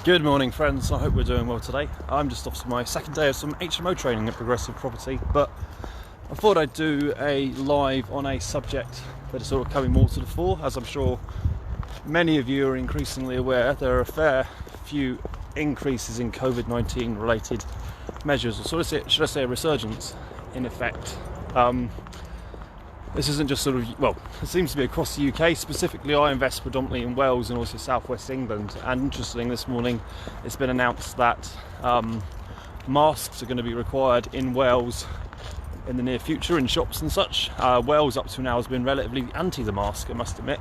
Good morning, friends. I hope we're doing well today. I'm just off to my second day of some HMO training at Progressive Property, but I thought I'd do a live on a subject that is sort of coming more to the fore. As I'm sure many of you are increasingly aware, there are a fair few increases in COVID-19 related measures, or should I say a resurgence in effect. This isn't just sort of, well, it seems to be across the UK. Specifically, I invest predominantly in Wales and also southwest England. And interestingly, this morning it's been announced that masks are going to be required in Wales in the near future in shops and such. Wales up to now has been relatively anti the mask, I must admit.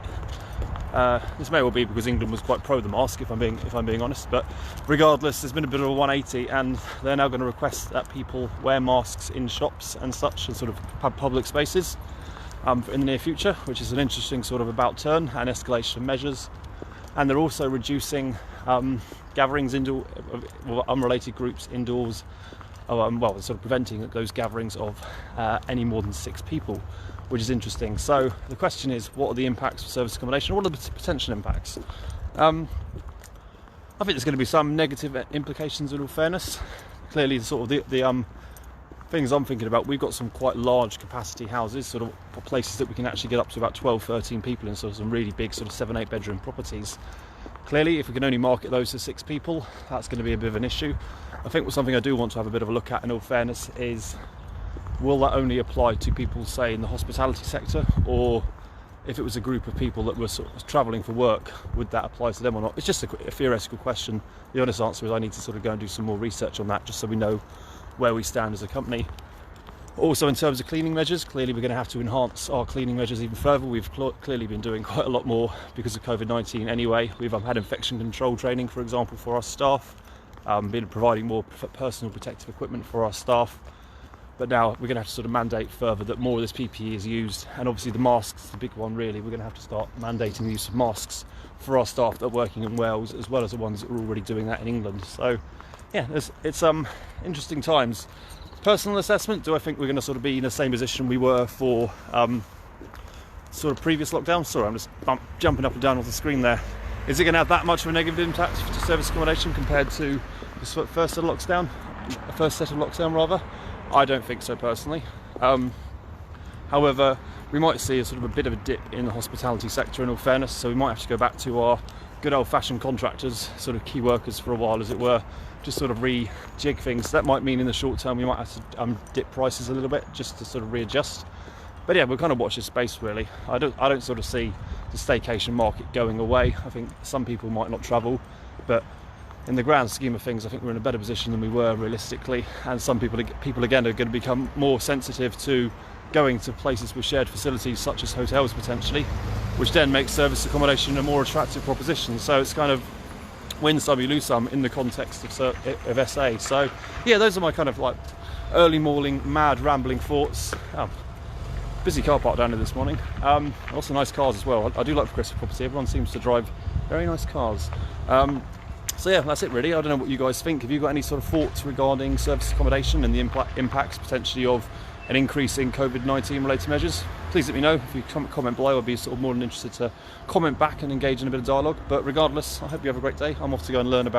This may well be because England was quite pro the mask, if I'm being honest. But regardless, there's been a bit of a 180, and they're now going to request that people wear masks in shops and such, and sort of public spaces. In the near future, which is an interesting sort of about turn and escalation of measures. And they're also reducing gatherings indoor, unrelated groups indoors, well, sort of preventing those gatherings of any more than 6 people, which is interesting. So the question is, what are the impacts of service accommodation? What are the potential impacts? I think there's going to be some negative implications in all fairness. Clearly, the things I'm thinking about, we've got some quite large capacity houses, sort of places that we can actually get up to about 12-13 people in, sort of some really big sort of 7-8 bedroom properties. Clearly, if we can only market those to 6 people, that's going to be a bit of an issue. I think something I do want to have a bit of a look at in all fairness is, will that only apply to people, say, in the hospitality sector, or if it was a group of people that were sort of travelling for work, would that apply to them or not? It's just a theoretical question. The honest answer is I need to sort of go and do some more research on that, just so we know where we stand as a company. Also, in terms of cleaning measures, clearly we're going to have to enhance our cleaning measures even further. We've clearly been doing quite a lot more because of COVID-19 anyway. We've had infection control training, for example, for our staff, been providing more personal protective equipment for our staff. But now we're going to have to sort of mandate further that more of this PPE is used, and obviously the masks, the big one really. We're going to have to start mandating the use of masks for our staff that are working in Wales, as well as the ones that are already doing that in England. So yeah, it's interesting times. Personal assessment, do I think we're going to sort of be in the same position we were for sort of previous lockdown? Sorry, I'm just jumping up and down off the screen there. Is it going to have that much of a negative impact to service accommodation compared to the first set of lockdown rather? I don't think so personally. However, we might see a sort of a bit of a dip in the hospitality sector in all fairness, so we might have to go back to our good old-fashioned contractors, sort of key workers for a while, as it were, just sort of rejig things. That might mean in the short term we might have to dip prices a little bit just to sort of readjust. But yeah, we'll kind of watch this space really. I don't sort of see the staycation market going away. I think some people might not travel, but in the grand scheme of things, I think we're in a better position than we were realistically. And some people again are going to become more sensitive to going to places with shared facilities, such as hotels potentially, which then makes service accommodation a more attractive proposition. So it's kind of win some, you lose some in the context of SA. So yeah, those are my kind of like early morning mad rambling thoughts. Busy car park down here this morning. Also nice cars as well. I do like Progressive Property. Everyone seems to drive very nice cars. So yeah, that's it really. I don't know what you guys think. Have you got any sort of thoughts regarding service accommodation and the impacts potentially of an increase in COVID-19 related measures? Please let me know. If you comment below, I'd be sort of more than interested to comment back and engage in a bit of dialogue. But regardless, I hope you have a great day. I'm off to go and learn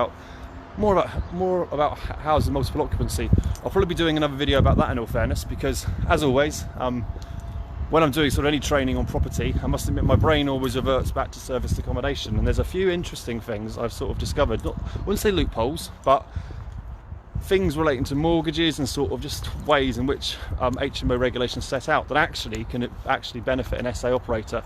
more about housing multiple occupancy. I'll probably be doing another video about that in all fairness, because as always, when I'm doing sort of any training on property, I must admit my brain always reverts back to serviced accommodation, and there's a few interesting things I've sort of discovered. I wouldn't say loopholes, but things relating to mortgages and sort of just ways in which HMO regulations set out that actually can benefit an SA operator.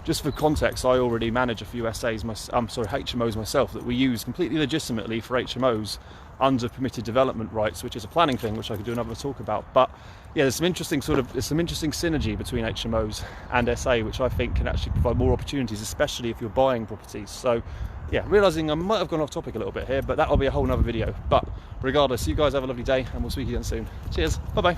Just for context, I already manage a few HMOs myself that we use completely legitimately for HMOs under permitted development rights, which is a planning thing, which I could do another talk about. But yeah, there's some interesting synergy between HMOs and SA, which I think can actually provide more opportunities, especially if you're buying properties. So yeah, realising I might have gone off topic a little bit here, but that'll be a whole nother video. But regardless, you guys have a lovely day, and we'll speak again soon. Cheers, bye bye.